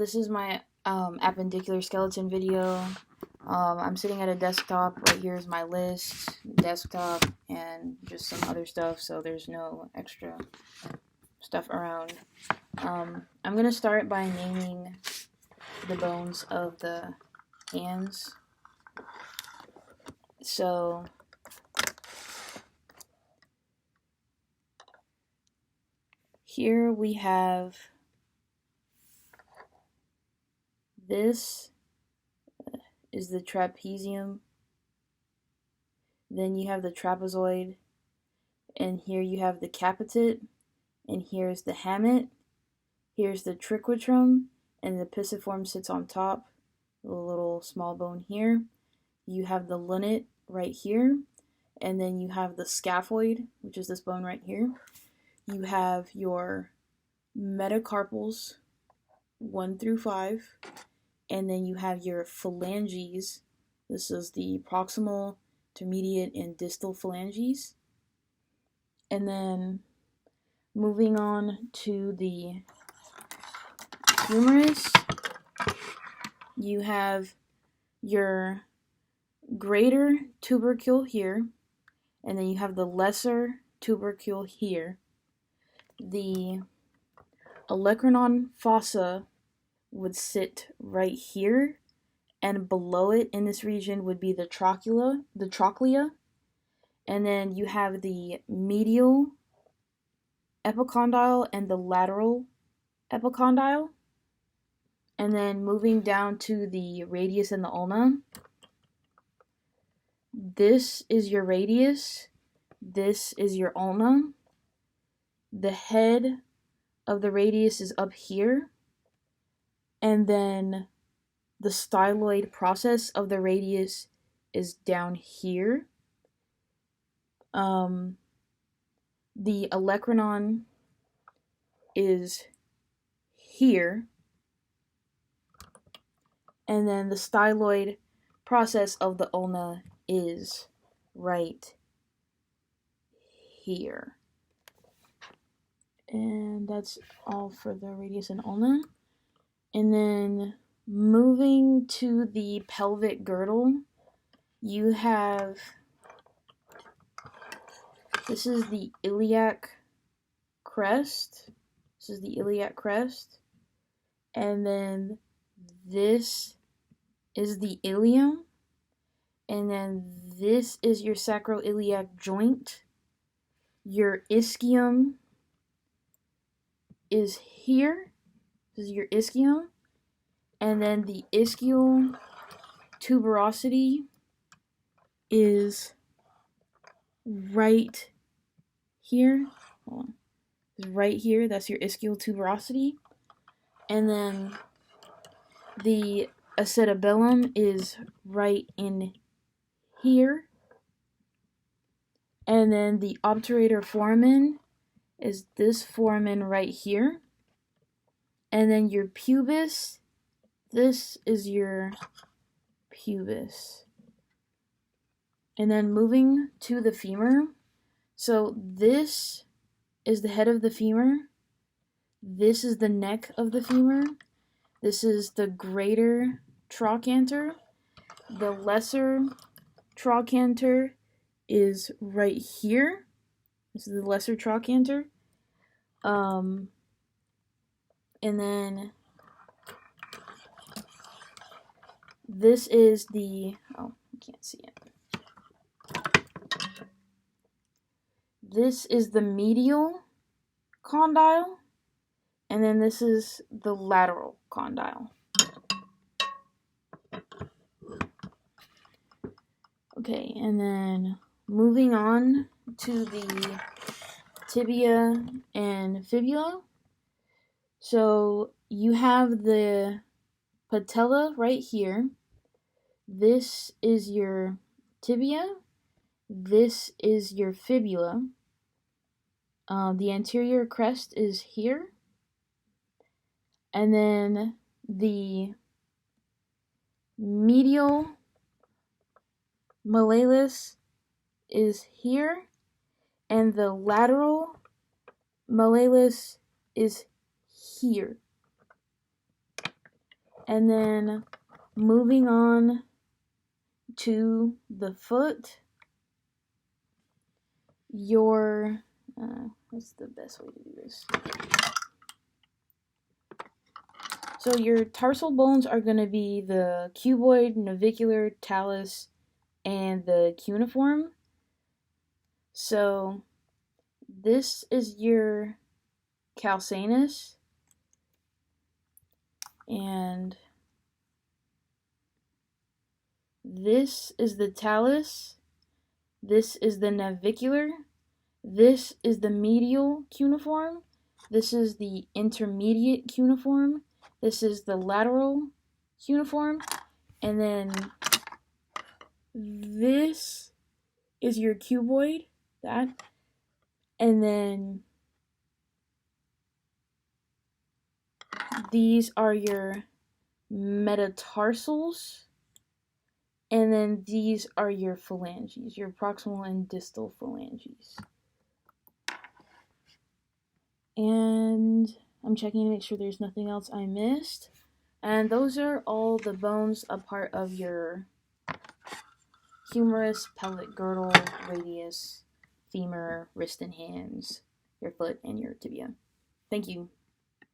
This is my appendicular skeleton video. I'm sitting at a desktop. Right here is my list, desktop, and just some other stuff, so there's no extra stuff around. I'm going to start by naming the bones of the hands. So here we have this is the trapezium. Then you have the trapezoid, and here you have the capitate, and here's the hamate. Here's the triquetrum, and the pisiform sits on top, a little small bone here. You have the lunate right here, and then you have the scaphoid, which is this bone right here. You have your metacarpals 1 through 5, and then you have your phalanges. This is the proximal, intermediate, and distal phalanges. And then moving on to the humerus, you have your greater tubercle here, and then you have the lesser tubercle here. The olecranon fossa would sit right here, and below it in this region would be the trochlea, and then you have the medial epicondyle and the lateral epicondyle. And then moving down to the radius and the ulna, this is your radius, this is your ulna. The head of the radius is up here, and then the styloid process of the radius is down here. The olecranon is here, and then the styloid process of the ulna is right here. And that's all for the radius and ulna. And then moving to the pelvic girdle, you have, this is the iliac crest. This is the iliac crest. And then this is the ilium. And then this is your sacroiliac joint. Your ischium is here. This is your ischium. And then the ischial tuberosity is right here. Hold on. It's right here. That's your ischial tuberosity. And then the acetabellum is right in here. And then the obturator foramen is this foramen right here. And then your pubis, this is your pubis. And then moving to the femur, so this is the head of the femur, this is the neck of the femur, this is the greater trochanter, the lesser trochanter is right here. This is the lesser trochanter. And then this is the, oh, you can't see it. This is the medial condyle, and then this is the lateral condyle. Okay, and then moving on to the tibia and fibula. So you have the patella right here. This is your tibia. This is your fibula. The anterior crest is here. And then the medial malleolus is here. And the lateral malleolus is here. And then moving on to the foot, what's the best way to do this? So your tarsal bones are going to be the cuboid, navicular, talus, and the cuneiform. So this is your calcaneus, and this is the talus, this is the navicular, this is the medial cuneiform, this is the intermediate cuneiform, this is the lateral cuneiform, and then this is your cuboid, that, and then these are your metatarsals, and then these are your phalanges, your proximal and distal phalanges. And I'm checking to make sure there's nothing else I missed. And those are all the bones a part of your humerus, pelvic girdle, radius, femur, wrist and hands, your foot, and your tibia. Thank you.